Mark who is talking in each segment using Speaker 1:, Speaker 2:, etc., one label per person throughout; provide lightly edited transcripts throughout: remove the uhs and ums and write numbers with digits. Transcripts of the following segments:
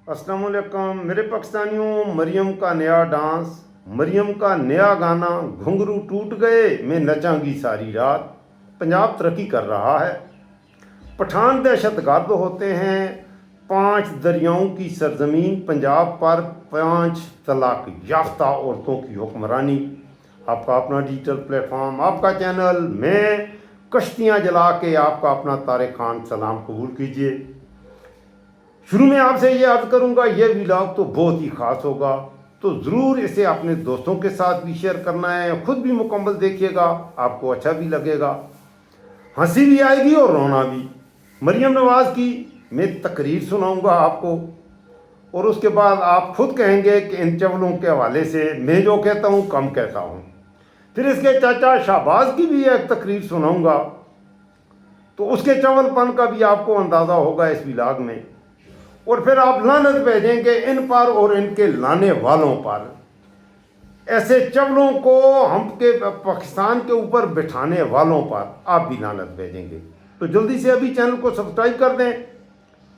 Speaker 1: अस्सलाम वालेकुम मेरे पाकिस्तानियों। मरियम का नया डांस, मरियम का नया गाना घुंघरू टूट गए मैं नचांगी सारी रात। पंजाब तरक्की कर रहा है। पठान दहशतगर्द होते हैं। 5 दरियाओं की सरजमीन पंजाब पर 5 तलाक याफ्ता औरतों की हुक्मरानी। आपका अपना डिजिटल प्लेटफॉर्म, आपका चैनल, मैं कश्तियाँ जला के आपका अपना तारिक खान सलाम कबूल कीजिए। शुरू में आपसे ये अर्ज करूंगा, ये व्लॉग तो बहुत ही ख़ास होगा, तो ज़रूर इसे अपने दोस्तों के साथ भी शेयर करना है। ख़ुद भी मुकम्मल देखिएगा, आपको अच्छा भी लगेगा, हंसी भी आएगी और रोना भी। मरियम नवाज़ की मैं तकरीर सुनाऊंगा आपको, और उसके बाद आप खुद कहेंगे कि इन चवलों के हवाले से मैं जो कहता हूँ कम कहता हूँ। फिर इसके चाचा शाहबाज की भी एक तकरीर सुनाऊंगा, तो उसके चवलपन का भी आपको अंदाज़ा होगा इस व्लॉग में। और फिर आप लानत भेजेंगे इन पर और इनके लाने वालों पर। ऐसे चवलों को हम के पाकिस्तान के ऊपर बिठाने वालों पर आप भी लानत भेजेंगे। तो जल्दी से अभी चैनल को सब्सक्राइब कर दें।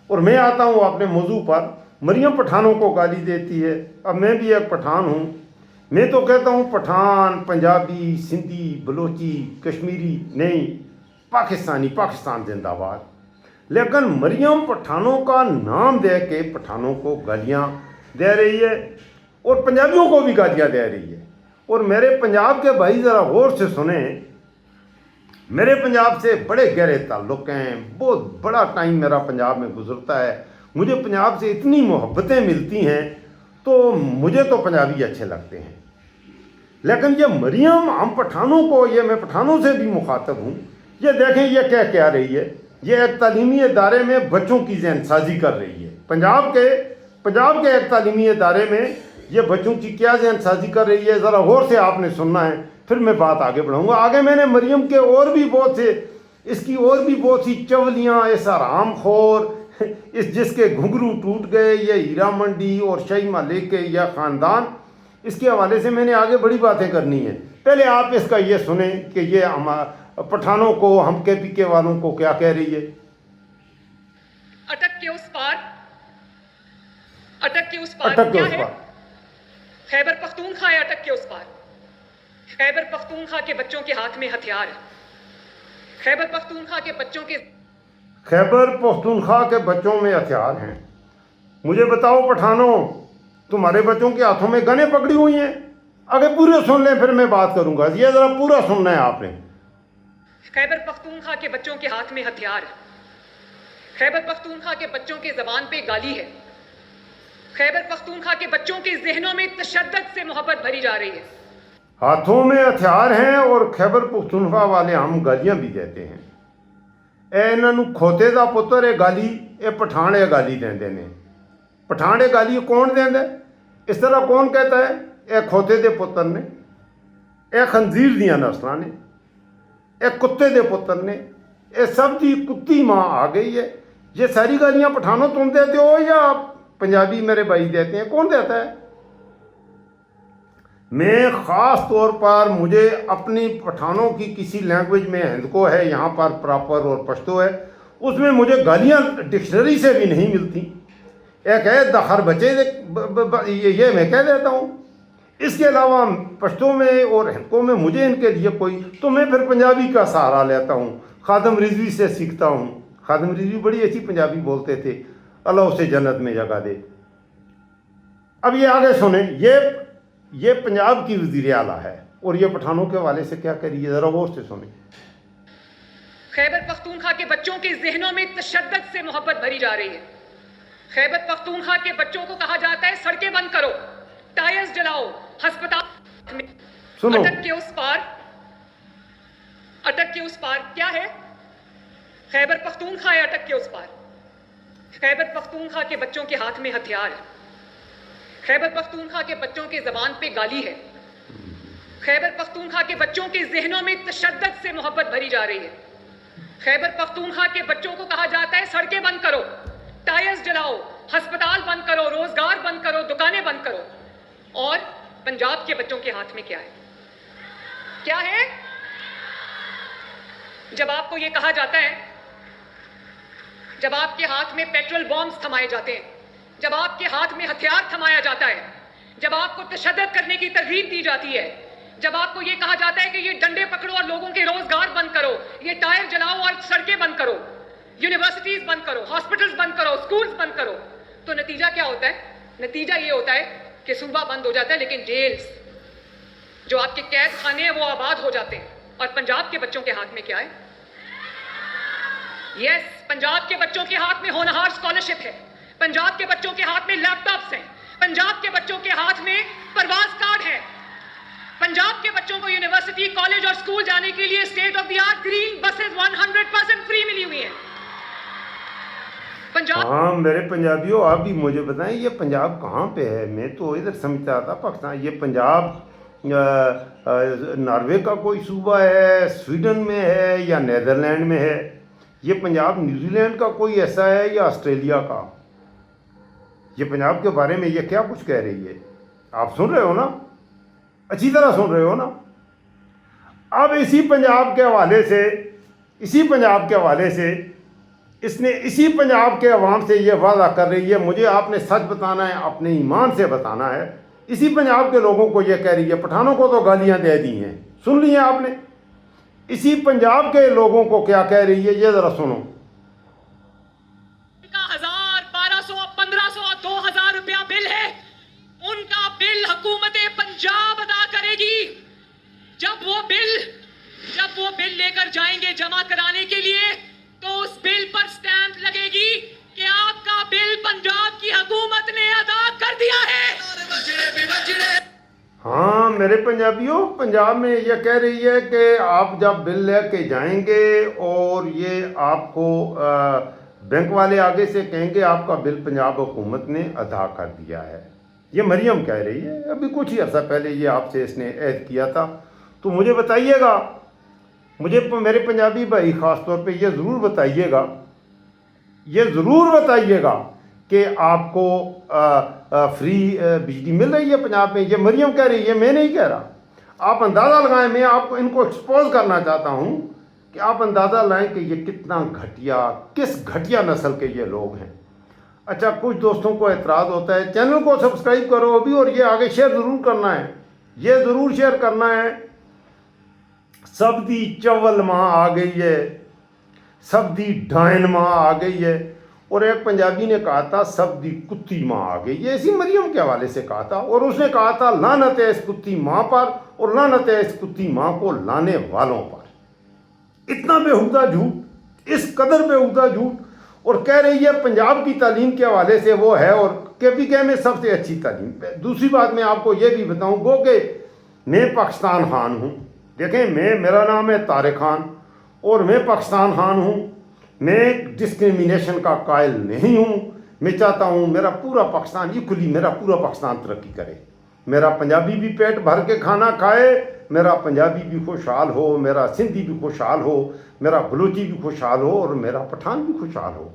Speaker 1: और मैं आता हूँ अपने मौजू पर। मरियम पठानों को गाली देती है। अब मैं भी एक पठान हूँ। मैं तो कहता हूँ पठान, पंजाबी, सिंधी, बलोची, कश्मीरी नहीं, पाकिस्तानी, पाकिस्तान जिंदाबाद। लेकिन मरियम पठानों का नाम दे के पठानों को गालियाँ दे रही है और पंजाबियों को भी गालियाँ दे रही है। और मेरे पंजाब के भाई ज़रा गौर से सुने, मेरे पंजाब से बड़े गहरे ताल्लुक़ हैं। बहुत बड़ा टाइम मेरा पंजाब में गुजरता है। मुझे पंजाब से इतनी मोहब्बतें मिलती हैं, तो मुझे तो पंजाबी अच्छे लगते हैं। लेकिन ये मरियम, हम पठानों को, ये मैं पठानों से भी मुखातब हूँ, ये देखें ये क्या रही है। ये एक तालीमी इदारे में बच्चों की जहनसाजी कर रही है। पंजाब के एक तालीमी इदारे में ये बच्चों की क्या जहनसाजी कर रही है, ज़रा गौर से आपने सुनना है, फिर मैं बात आगे बढ़ाऊँगा। आगे मैंने मरियम के और भी बहुत से, इसकी और भी बहुत सी चवलियाँ, ऐसा रामखोर, इस जिसके घुंघरू टूट गए, ये हीरा मंडी और शाही मालिक के यह ख़ानदान, इसके हवाले से मैंने आगे बड़ी बातें करनी है। पहले आप इसका ये सुने कि ये पठानों को, हम के पी के वालों को क्या कह रही है।
Speaker 2: अटक के उस पार, अटक के उस पार
Speaker 1: अटक के
Speaker 2: क्या
Speaker 1: उस
Speaker 2: है?
Speaker 1: पार
Speaker 2: खैबर पख्तूनख्वा है। अटक के उस पार खैबर पख्तूनख्वा के बच्चों के हाथ में हथियार है। खैबर पख्तूनख्वा के बच्चों के
Speaker 1: खैबर पख्तूनख्वा के बच्चों में हथियार हैं। मुझे बताओ पठानों, तुम्हारे बच्चों के हाथों में गनें पकड़ी हुई हैं? आगे पूरे सुन लें, फिर मैं बात करूंगा। ये ज़रा पूरा सुनना है आपने।
Speaker 2: खैबर पख्तूनख्वा के बच्चों के हाथ में हथियार है। खैबर पख्तूनख्वा के बच्चों के ज़बान पे गाली है। खैबर पख्तूनख्वा के बच्चों के ज़हनों में तशद्दुद से मोहब्बत भरी जा रही है।
Speaker 1: हाथों में हथियार हैं और खैबर पख्तूनख्वा वाले हम गालियां भी देते हैं। ए इन्हों खोते का पुत्र है गाली, ये पठान है गाली देंदे ने। पठान है गाली कौन देंदा? इस तरह कौन कहता है? ए खोते के पुत्र ने, ए खंजीर दियां नस्लां ने, ए कुत्ते के पुत्र ने, ये सब की कुत्ती माँ आ गई है। ये सारी गालियाँ पठानों तुम देते हो या पंजाबी मेरे भाई देते हैं? कौन देता है? मैं ख़ास तौर पर, मुझे अपनी पठानों की किसी लैंग्वेज में हिंदको है यहाँ पर प्रॉपर और पश्तो है, उसमें मुझे गालियाँ डिक्शनरी से भी नहीं मिलती। एक है दखर बचे, ये मैं कह देता हूँ। इसके अलावा पश्तो में और हिंदको में मुझे इनके लिए कोई, तो मैं फिर पंजाबी का सहारा लेता हूँ। खादम रिजवी से सीखता हूँ। खादम रिजवी बड़ी अच्छी पंजाबी बोलते थे, अल्लाह उसे जन्नत में जगह दे। अब ये आगे सुने, ये पंजाब की वज़ीर आला है और ये पठानों के हवाले से क्या कह रही है, ज़रा गौर से सुने।
Speaker 2: खैबर पख्तूनख्वा के बच्चों के ज़हनों में तशद्दुद से मोहब्बत भरी जा रही है। खैबर पख्तूनख्वा के बच्चों को कहा जाता है सड़कें बंद करो, टायर्स जलाओ, अस्पताल में।
Speaker 1: सुनो।
Speaker 2: अटक के उस पार, अटक के उस पार क्या है? खैबर पख्तूनख्वा है। अटक के उस पार खैबर पख्तूनख्वा के बच्चों के हाथ में हथियार है। खैबर पख्तूनख्वा के बच्चों के ज़बान पे गाली है। खैबर पख्तूनख्वा के बच्चों के ज़हनों में तशद्दुद से मोहब्बत भरी जा रही है। खैबर पख्तूनख्वा के बच्चों को कहा जाता है सड़कें बंद करो, टायर्स जलाओ, अस्पताल बंद करो, रोजगार बंद करो, दुकानें बंद करो। और पंजाब के बच्चों के हाथ में क्या है? क्या है? जब आपको यह कहा जाता है, जब आपके हाथ में पेट्रोल बॉम्ब्स थमाए जाते हैं, جب آپ کے ہاتھ میں ہتھیار تھمایا جاتا ہے، جب آپ کو تشدد کرنے کی ترغیب دی جاتی ہے، جب آپ کو یہ کہا جاتا ہے کہ یہ ڈنڈے پکڑو اور لوگوں کے روزگار بند کرو، یہ ٹائر جلاؤ اور سڑکیں بند کرو، یونیورسٹیز بند کرو، ہاسپٹلز بند کرو، سکولز بند کرو، تو نتیجہ کیا ہوتا ہے؟ نتیجہ یہ ہوتا ہے کہ صوبہ بند ہو جاتا ہے، لیکن جیلز، جو آپ کے قید خانے ہیں، وہ آباد ہو جاتے ہیں۔ اور پنجاب کے بچوں کے ہاتھ میں کیا ہے؟ یس، پنجاب کے بچوں کے ہاتھ میں ہونہار اسکالرشپ ہے، پنجاب کے بچوں کے ہاتھ میں لیپ ٹاپس ہیں، پنجاب کے بچوں کے ہاتھ میں پرواز کارڈ ہے، پنجاب کے بچوں کو یونیورسٹی، کالج اور سکول جانے کے لیے state of the art green buses 100% free ملی ہوئی ہیں۔ پنجاب
Speaker 1: ہاں میرے پنجابیوں، آپ بھی مجھے بتائیں یہ پنجاب کہاں پہ ہے؟ میں تو ادھر سمجھتا تھا پاکستان، یہ پنجاب ناروے کا کوئی صوبہ ہے، سویڈن میں ہے یا نیدرلینڈ میں ہے؟ یہ پنجاب نیوزی لینڈ کا کوئی ایسا ہے یا آسٹریلیا کا؟ یہ پنجاب کے بارے میں یہ کیا کچھ کہہ رہی ہے؟ آپ سن رہے ہو نا؟ اچھی طرح سن رہے ہو نا؟ اب اسی پنجاب کے حوالے سے اس نے اسی پنجاب کے عوام سے یہ وعدہ کر رہی ہے، مجھے آپ نے سچ بتانا ہے، اپنے ایمان سے بتانا ہے۔ اسی پنجاب کے لوگوں کو یہ کہہ رہی ہے، پٹھانوں کو تو گالیاں دے دی ہیں، سن لی ہیں آپ نے؟ اسی پنجاب کے لوگوں کو کیا کہہ رہی ہے، یہ ذرا سنو۔
Speaker 2: ان کا 1000، 1200، 1500 اور 2000 روپیہ بل ہے، ان کا بل حکومت پنجاب ادا کرے گی۔ جب وہ بل لے کر جائیں گے جمع کرانے کے لیے، تو اس بل پر سٹیمپ لگے گی کہ آپ کا بل پنجاب کی حکومت نے ادا کر دیا ہے۔
Speaker 1: ہاں میرے پنجابیوں، پنجاب میں یہ کہہ رہی ہے کہ آپ جب بل لے کے جائیں گے اور یہ آپ کو بینک والے آگے سے کہیں گے آپ کا بل پنجاب حکومت نے ادا کر دیا ہے۔ یہ مریم کہہ رہی ہے، ابھی کچھ ہی عرصہ پہلے یہ آپ سے اس نے عہد کیا تھا۔ تو مجھے بتائیے گا، مجھے میرے پنجابی بھائی خاص طور پہ یہ ضرور بتائیے گا کہ آپ کو فری بجلی مل رہی ہے پنجاب میں؟ یہ مریم کہہ رہی ہے، میں نہیں کہہ رہا۔ آپ اندازہ لگائیں، میں آپ کو ان کو ایکسپوز کرنا چاہتا ہوں کہ آپ اندازہ لائیں کہ یہ کتنا کس گھٹیا نسل کے یہ لوگ ہیں۔ اچھا، کچھ دوستوں کو اعتراض ہوتا ہے، چینل کو سبسکرائب کرو ابھی، اور یہ آگے شیئر ضرور کرنا ہے، یہ ضرور شیئر کرنا ہے۔ سب دی چول ماں آ گئی ہے، سب دی ڈائن ماں آ گئی ہے، اور ایک پنجابی نے کہا تھا سب دی کتی ماں آ گئی۔ یہ اسی مریم کے حوالے سے کہا تھا، اور اس نے کہا تھا لعنت ہے اس کتی ماں پر، اور لعنت ہے اس کتی ماں کو لانے والوں پر۔ اتنا بےہودہ جھوٹ، اس قدر بےہودہ جھوٹ، اور کہہ رہی ہے پنجاب کی تعلیم کے حوالے سے وہ ہے، اور KPK میں سب سے اچھی تعلیم۔ دوسری بات میں آپ کو یہ بھی بتاؤں گو کہ میں پاکستان خان ہوں، دیکھیں میرا نام ہے طارق خان، اور میں پاکستان خان ہوں، میں ڈسکریمنیشن کا قائل نہیں ہوں۔ میں چاہتا ہوں میرا پورا پاکستان میرا پورا پاکستان ترقی کرے، میرا پنجابی بھی پیٹ بھر کے کھانا کھائے، میرا پنجابی بھی خوشحال ہو، میرا سندھی بھی خوشحال ہو، میرا بلوچی بھی خوشحال ہو، اور میرا پٹھان بھی خوشحال ہو۔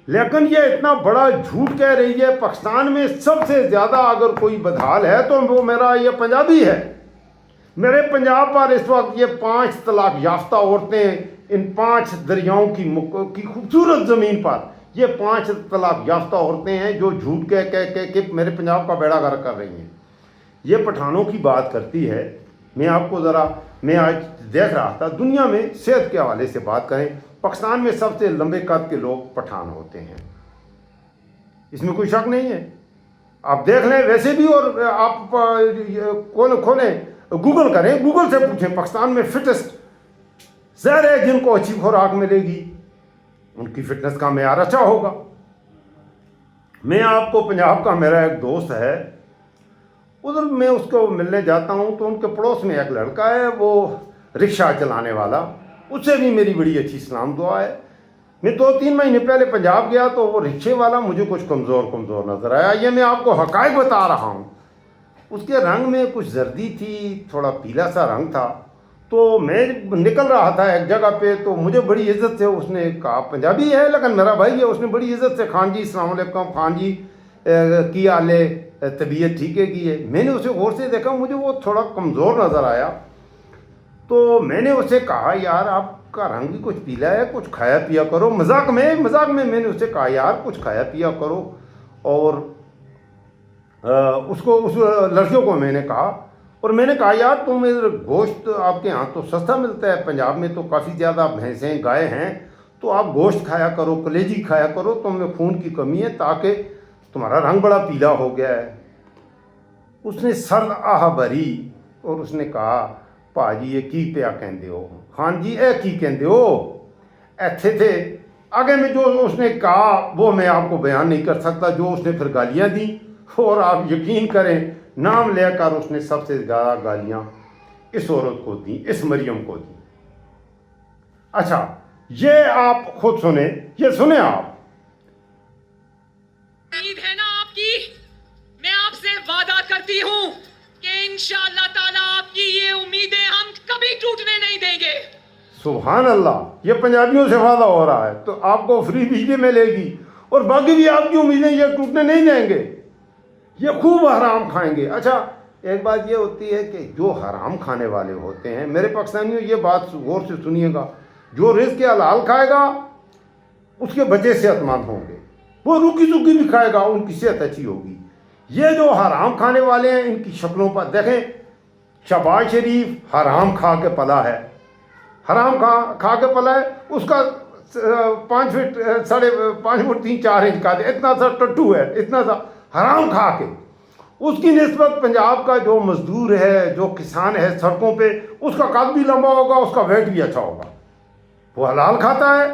Speaker 1: لیکن یہ اتنا بڑا جھوٹ کہہ رہی ہے، پاکستان میں سب سے زیادہ اگر کوئی بدحال ہے تو وہ میرا یہ پنجابی ہے۔ میرے پنجاب پر اس وقت یہ 5 طلاق یافتہ عورتیں ان 5 دریاؤں کی خوبصورت زمین پر یہ 5 طلاق یافتہ عورتیں ہیں جو جھوٹ کہہ میرے پنجاب کا بیڑا غرق کر رہی ہیں۔ یہ پٹھانوں کی بات کرتی ہے۔ میں آج دیکھ رہا تھا دنیا میں صحت کے حوالے سے بات کریں، پاکستان میں سب سے لمبے قد کے لوگ پٹھان ہوتے ہیں، اس میں کوئی شک نہیں ہے۔ آپ دیکھ لیں ویسے بھی، اور آپ کھولیں گوگل کریں، گوگل سے پوچھیں پاکستان میں فٹسٹ ظاہر ہے جن کو اچھی خوراک ملے گی ان کی فٹنس کا معیار اچھا ہوگا۔ میں آپ کو پنجاب کا میرا ایک دوست ہے، ادھر میں اس کو ملنے جاتا ہوں تو ان کے پڑوس میں ایک لڑکا ہے، وہ رکشہ چلانے والا، اس سے بھی میری بڑی اچھی سلام دعا ہے۔ میں 2-3 مہینے پہلے پنجاب گیا تو وہ رکشے والا مجھے کچھ کمزور نظر آیا۔ یہ میں آپ کو حقائق بتا رہا ہوں۔ اس کے رنگ میں کچھ زردی تھی، تھوڑا پیلا سا رنگ تھا، تو میں نکل رہا تھا ایک جگہ پہ تو مجھے بڑی عزت سے اس نے کہا، پنجابی ہے لیکن میرا بھائی ہے، اس نے بڑی عزت سے خان جی السلام علیکم، خان جی کی حال ہے، طبیعت ٹھیک ہے کی ہے۔ میں نے اسے غور سے دیکھا، مجھے وہ تھوڑا کمزور نظر آیا، تو میں نے اسے کہا یار آپ کا رنگ بھی کچھ پیلا ہے، کچھ کھایا پیا کرو۔ مذاق میں میں نے اسے کہا یار کچھ کھایا پیا کرو، اور اس لڑکیوں کو میں نے کہا، اور میں نے کہا یار تم گوشت آپ کے یہاں تو سستا ملتا ہے، پنجاب میں تو کافی زیادہ بھینسیں گائے ہیں، تو آپ گوشت کھایا کرو، کلیجی کھایا کرو، تم میں خون کی کمی ہے، تاکہ تمہارا رنگ بڑا پیلا ہو گیا ہے۔ اس نے سر آہ بھری اور اس نے کہا پا جی یہ کی پیا کہندے ہو؟ خان جی اے کی کہندے ہو؟ ایتھے تھے آگے میں جو اس نے کہا وہ میں آپ کو بیان نہیں کر سکتا، جو اس نے پھر گالیاں دیں، اور آپ یقین کریں نام لے کر اس نے سب سے زیادہ گالیاں اس عورت کو دیں، اس مریم کو دیں۔ اچھا یہ آپ خود سنیں، یہ سنیں آپ۔
Speaker 2: امید ہے نا آپ کی، میں آپ سے وعدہ کرتی ہوں کہ انشاءاللہ تعالیٰ آپ کی یہ امیدیں ہم کبھی ٹوٹنے نہیں دیں گے۔
Speaker 1: سبحان اللہ، یہ پنجابیوں سے وعدہ ہو رہا ہے، تو آپ کو فری بجلی ملے گی، اور باقی بھی آپ کی امیدیں یہ ٹوٹنے نہیں دیں گے، یہ خوب حرام کھائیں گے۔ اچھا ایک بات یہ ہوتی ہے کہ جو حرام کھانے والے ہوتے ہیں، میرے پاکستانیوں یہ بات غور سے سنیے گا، جو رزق حلال کھائے گا اس کے بچے صحت مند ہوں گے، وہ روکی سوکی بھی کھائے گا ان کی صحت اچھی ہوگی۔ یہ جو حرام کھانے والے ہیں ان کی شکلوں پر دیکھیں، شہباز شریف حرام کھا کے پلا ہے، حرام کھا کے پلا ہے، اس کا 5 فٹ 5.5 فٹ 3-4 انچ کا اتنا سا ٹٹو ہے، اتنا سا حرام کھا کے۔ اس کی نسبت پنجاب کا جو مزدور ہے، جو کسان ہے سڑکوں پہ، اس کا قد بھی لمبا ہوگا، اس کا ویٹ بھی اچھا ہوگا، وہ حلال کھاتا ہے،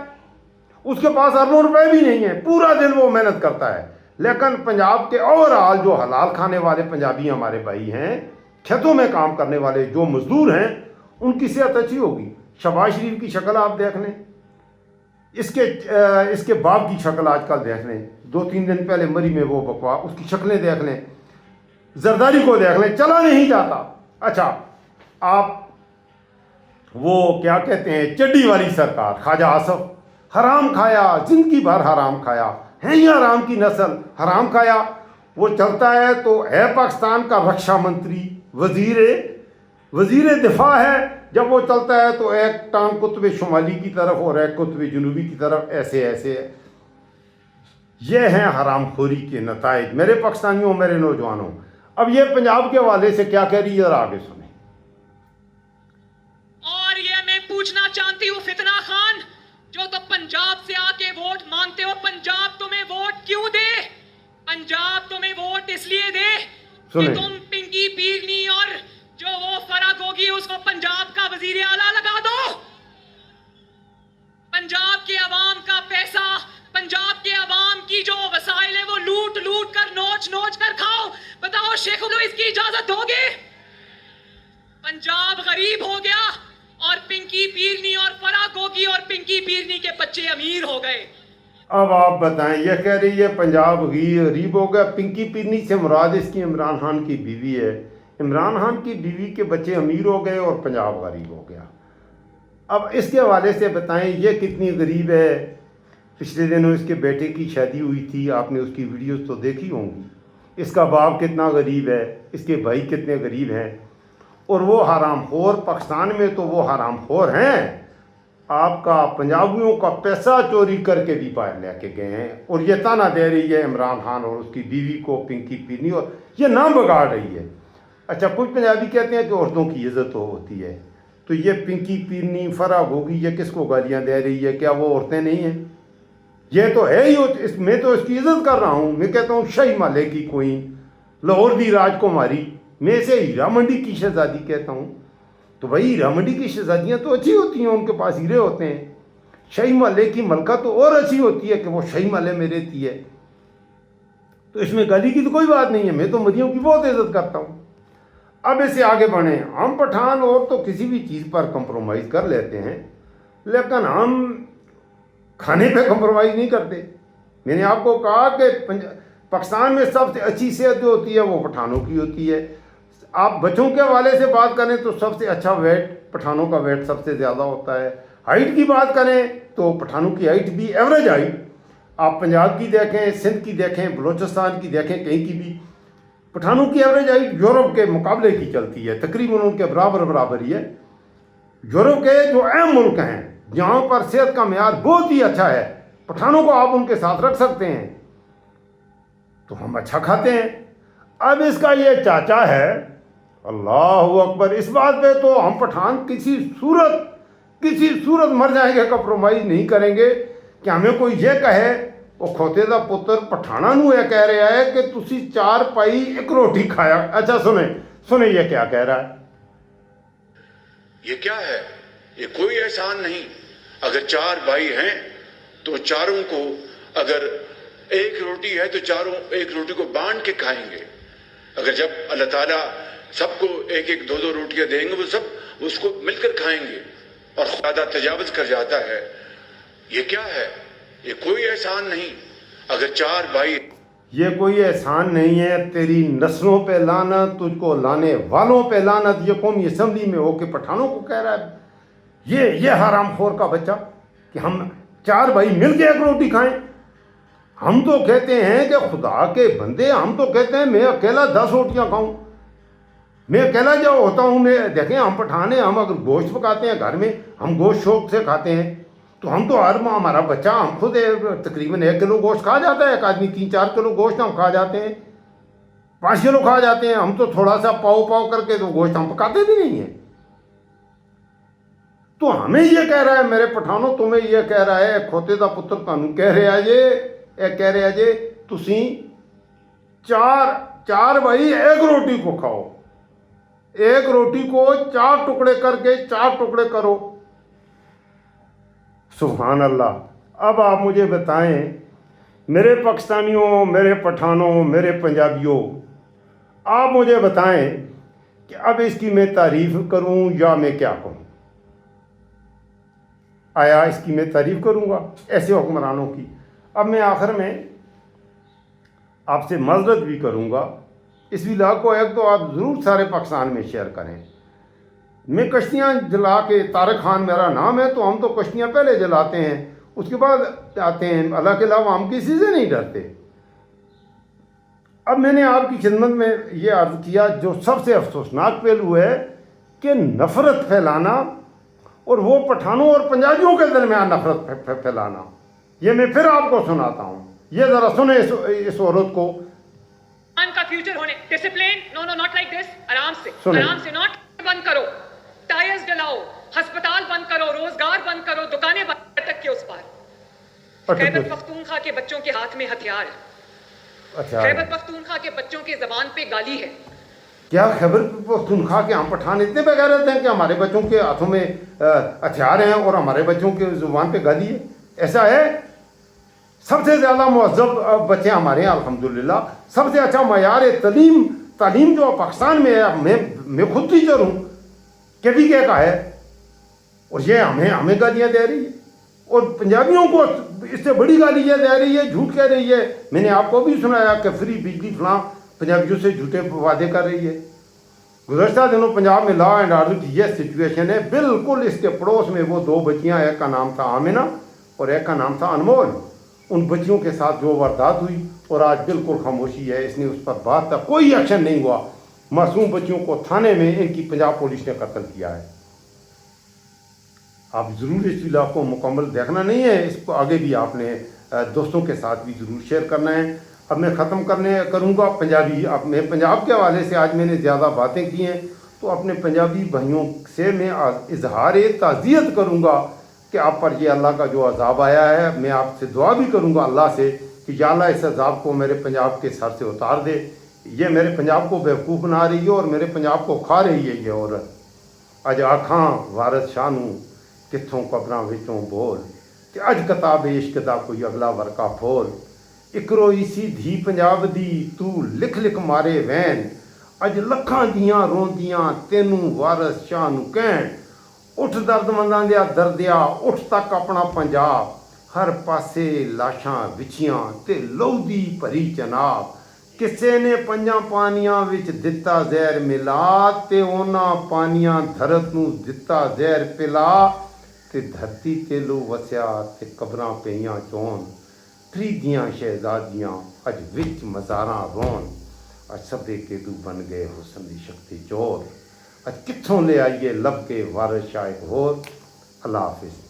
Speaker 1: اس کے پاس اربوں روپے بھی نہیں ہیں، پورا دن وہ محنت کرتا ہے۔ لیکن پنجاب کے اوورآل جو حلال کھانے والے پنجابی ہمارے بھائی ہیں، کھیتوں میں کام کرنے والے جو مزدور ہیں، ان کی صحت اچھی ہوگی۔ شہباز شریف کی شکل آپ دیکھ لیں، اس کے باپ کی شکل آج کل دیکھ لیں، 2-3 دن پہلے مری میں وہ بکوا، اس کی شکلیں دیکھ لیں، زرداری کو دیکھ لیں، چلا نہیں جاتا۔ اچھا آپ وہ کیا کہتے ہیں چڈی والی سرکار خواجہ آصف، حرام کھایا، زندگی بھر حرام کھایا، ہے ہی حرام کی نسل، حرام کھایا۔ وہ چلتا ہے تو ہے پاکستان کا رکشا منتری، وزیر دفاع ہے، جب وہ چلتا ہے تو ایک ٹانگ قطب شمالی کی طرف اور ایک قطب جنوبی کی طرف، ایسے ایسے۔ یہ ہیں حرام خوری کے نتائج میرے پاکستانیوں، میرے نوجوانوں۔ اب یہ پنجاب کے حوالے سے کیا کہہ رہی ہے، ذرا آگے سنیں۔
Speaker 2: اور یہ میں پوچھنا چاہتی ہوں فتنہ خان، جو تو پنجاب سے آ کے ووٹ مانگتے ہو، پنجاب تمہیں ووٹ کیوں دے؟ پنجاب تمہیں ووٹ اس لیے دے کہ تم پنکی پیرنی اور جو وہ فرق ہوگی اس کو پنجاب کا وزیر اعلیٰ لگا دو۔ پنجاب کے عوام کا پیسہ، پنجاب کے عوام کی جو وسائل ہیں وہ لوٹ لوٹ کر نوچ نوچ کر کھاؤ۔ بتاؤ شیخ الویس کی اجازت ہوگی؟ پنجاب غریب ہو گیا اور پنکی پیرنی اور فرق ہوگی اور پنکی پیرنی کے بچے امیر ہو گئے۔
Speaker 1: اب آپ بتائیں، یہ کہہ رہی ہے پنجاب غریب ہو گیا، پنکی پیرنی سے مراد اس کی عمران خان کی بیوی ہے، عمران خان کی بیوی کے بچے امیر ہو گئے اور پنجاب غریب ہو گیا۔ اب اس کے حوالے سے بتائیں یہ کتنی غریب ہے۔ پچھلے دنوں اس کے بیٹے کی شادی ہوئی تھی، آپ نے اس کی ویڈیوز تو دیکھی ہوں گی، اس کا باپ کتنا غریب ہے، اس کے بھائی کتنے غریب ہیں، اور وہ حرام خور پاکستان میں تو وہ حرام خور ہیں، آپ کا پنجابیوں کا پیسہ چوری کر کے بھی باہر لے کے گئے ہیں، اور یہ تانا دے رہی ہے عمران خان اور اس کی بیوی کو پنکی پیرنی، اور یہ نام بگاڑ رہی ہے۔ اچھا کچھ پنجابی کہتے ہیں کہ عورتوں کی عزت ہوتی ہے، تو یہ پنکی پیرنی فرق ہوگی، یہ کس کو گالیاں دے رہی ہے؟ کیا وہ عورتیں نہیں ہیں؟ یہ تو ہے ہی، میں تو اس کی عزت کر رہا ہوں، میں کہتا ہوں شاہی محلے کی کوئین، لاہور دی راج کماری، میں اسے ہیرا منڈی کی شہزادی کہتا ہوں۔ تو بھائی ہیرا منڈی کی شہزادیاں تو اچھی ہوتی ہیں، ان کے پاس ہیرے ہوتے ہیں، شاہی محلے کی ملکہ تو اور اچھی ہوتی ہے کہ وہ شاہی محلے میں رہتی ہے، تو اس میں گالی کی تو کوئی بات نہیں ہے، میں تو مریم کی بہت عزت کرتا ہوں۔ اب اسے آگے بڑھیں، ہم پٹھان اور تو کسی بھی چیز پر کمپرومائز کر لیتے ہیں، لیکن ہم کھانے پہ کمپرومائز نہیں کرتے۔ میں نے آپ کو کہا کہ پاکستان میں سب سے اچھی صحت جو ہوتی ہے وہ پٹھانوں کی ہوتی ہے۔ آپ بچوں کے حوالے سے بات کریں تو سب سے اچھا ویٹ پٹھانوں کا ویٹ سب سے زیادہ ہوتا ہے۔ ہائٹ کی بات کریں تو پٹھانوں کی ہائٹ بھی ایوریج ہائٹ، آپ پنجاب کی دیکھیں، سندھ کی دیکھیں، بلوچستان کی دیکھیں، کہیں کی بھی پٹھانوں کی ایوریج ہائٹ یورپ کے مقابلے کی چلتی ہے، تقریباً ان کے برابر ہی ہے۔ یورپ کے جو اہم ملک ہیں جہاں پر صحت کا معیار بہت ہی اچھا ہے، پٹھانوں کو آپ ان کے ساتھ رکھ سکتے ہیں۔ तो हम अच्छा खाते हैं। अब इसका ये चाचा है, अल्लाह अकबर, इस बात पे तो हम पठान किसी सूरत मर जाएंगे, कंप्रोमाइज़ नहीं करेंगे कि हमें कोई ये कहे वो खोते दा पुत्र पठाना नू ये कह रहा है कि तुसी 4 पाई एक रोटी खाया। अच्छा सुने ये क्या कह रहा है।
Speaker 3: ये क्या है? ये कोई एहसान नहीं। अगर 4 भाई हैं तो चारों को, अगर एक रोटी है तो चारों एक रोटी को बांट के खाएंगे। अगर जब अल्लाह ताला सबको एक एक 2 रोटियां देंगे, वो सब उसको मिलकर खाएंगे और खुदा तजावज कर जाता है। ये क्या है? ये कोई एहसान नहीं। अगर 4 भाई,
Speaker 1: ये कोई एहसान नहीं है, तेरी नस्लों पे लानत, तुझको लाने वालों पे लानत। ये कौमी असम्बली में होके पठानों को कह रहा है, ये हरामखोर का बच्चा, कि हम 4 भाई मिल के एक रोटी खाएं। हम तो कहते हैं कि खुदा के बंदे, हम तो कहते हैं मैं अकेला 10 रोटियां खाऊं, मैं अकेला जो होता हूं। मैं देखें, हम पठाने, हम अगर गोश्त पकाते हैं घर में, हम गोश्त शौक से खाते हैं, तो हम तो हमारा बच्चा, हम खुद तकरीबन 1 किलो गोश्त खा जाता है। एक आदमी 3-4 किलो गोश्त हम खा जाते हैं, 5 किलो खा जाते हैं। हम तो थोड़ा सा पाव करके तो गोश्त हम पकाते भी नहीं हैं। तो हमें ये कह रहा है, मेरे पठानों, तुम्हें ये कह रहा है, खोते दा पुत्र तुहानू कह रहा है कह रहा है जे तुसी 4 भाई एक रोटी को खाओ, एक रोटी को 4 टुकड़े करके 4 टुकड़े करो। सुभान अल्लाह। अब आप मुझे बताएं, मेरे पाकिस्तानियों, मेरे पठानों, मेरे पंजाबियों, आप मुझे बताएं कि अब इसकी मैं तारीफ़ करूं या मैं क्या कहूं। आया इसकी मैं तारीफ़ करूंगा ऐसे हुक्मरानों की। अब मैं आखिर में आपसे मज़रत भी करूंगा, इस व्लॉग को एक तो आप ज़रूर सारे पाकिस्तान में शेयर करें। मैं कश्तियाँ जला के, तारिक खान मेरा नाम है, तो हम तो कश्तियाँ पहले जलाते हैं, उसके बाद आते हैं। अल्लाह के अलावा हम किसी से नहीं डरते। अब मैंने आपकी खिदमत में ये अर्ज़ किया, जो सबसे अफसोसनाक पहलू है कि नफ़रत फैलाना, और वो पठानों और पंजाबियों के दरमियान नफ़रत फैलाना। ये मैं फिर आपको सुनाता हूँ, ये ज़रा सुने इस औरत को।
Speaker 2: का फ्यूचर होने, discipline, no not like this, आराम से नॉट बंद करो, टायर्स जलाओ, अस्पताल बंद करो, रोजगार बंद करो, दुकानें बंद, अटक के उस पार। खैबर पख्तूनख्वा के बच्चों के हाथ में हथियार है।
Speaker 1: अच्छा,
Speaker 2: खैबर पख्तूनख्वा के बच्चों के जबान पे गाली है। क्या
Speaker 1: खैबर पख्तूनख्वा के हम पठान इतने बेगैरत हैं कि हमारे बच्चों के हाथों में हथियार हैं और हमारे बच्चों के जुबान पे गाली है? ऐसा है? सबसे ज़्यादा मुहज़्ज़ब बच्चे हमारे हैं अल्हम्दुलिल्लाह। सबसे अच्छा मयार तालीम जो पाकिस्तान में है, मैं खुद टीचर हूँ, कभी क्या का है, और ये हमें गालियाँ दे रही है, और पंजाबियों को इससे बड़ी गालियाँ दे रही है, झूठ कह रही है। मैंने आपको भी सुनाया कि फ्री बिजली फलां पंजाबियों से झूठे वादे कर रही है। गुज़श्ता दिनों पंजाब में लॉ एंड ऑर्डर की यह सिचुएशन है। बिल्कुल इसके पड़ोस में वो 2 बच्चियाँ, एक का नाम था आमिना और एक का नाम था अनमोल। उन बच्चियों के साथ जो वारदात हुई, और आज बिल्कुल खामोशी है, इसने उस पर बात का कोई एक्शन नहीं हुआ। मासूम बच्चियों को थाने में इनकी पंजाब पुलिस ने कत्ल किया है। आप ज़रूर इस व्लॉग को मुकम्मल देखना नहीं है, इसको आगे भी आपने दोस्तों के साथ भी ज़रूर शेयर करना है। अब मैं ख़त्म करूँगा पंजाबी। अब मैं पंजाब के हवाले से आज मैंने ज़्यादा बातें की हैं, तो अपने पंजाबी भाइयों से मैं इजहार ताज़ियत करूँगा कि आप पर ये अल्लाह का जो अज़ाब आया है। मैं आपसे दुआ भी करूँगा अल्लाह से कि या अल्लाह इस अज़ाब को मेरे पंजाब के सर से उतार दे। ये मेरे पंजाब को बेवकूफ़ बना रही है और मेरे पंजाब को खा रही है ये औरत। अज आखां वारस शाह नूं कित्थों कबरां विचों बोल, कि अज किताब इश्क दा कोई अगला वर्का फोल। इकरो इसी धी पंजाब दी तू लिख लिख मारे वैन, अज लखां दियां रोंदियां तेनू वारस शाह नूं कहण। उठ दर्दमंदां दिया दर्दिया, उठ तक अपना पंजाब, हर पासे लाशां विछियां ते लहू दी भरी चनाब। किसे ने 5 पानियां विच दिता जहर मिला, ते उन्हां पानियां धरत नूं दिता जहर पिला। ते धरती ते लो वसिया ते कबरां पईयां चोन, फरीदियां शहजादियां अज विच मज़ारां रोन। अज सभे केदू बन गए हुस्न दी शक्ति चोर, अज कित्थों ले आइए लब के वारिस शाह एक होर। अल्लाह हाफिज़।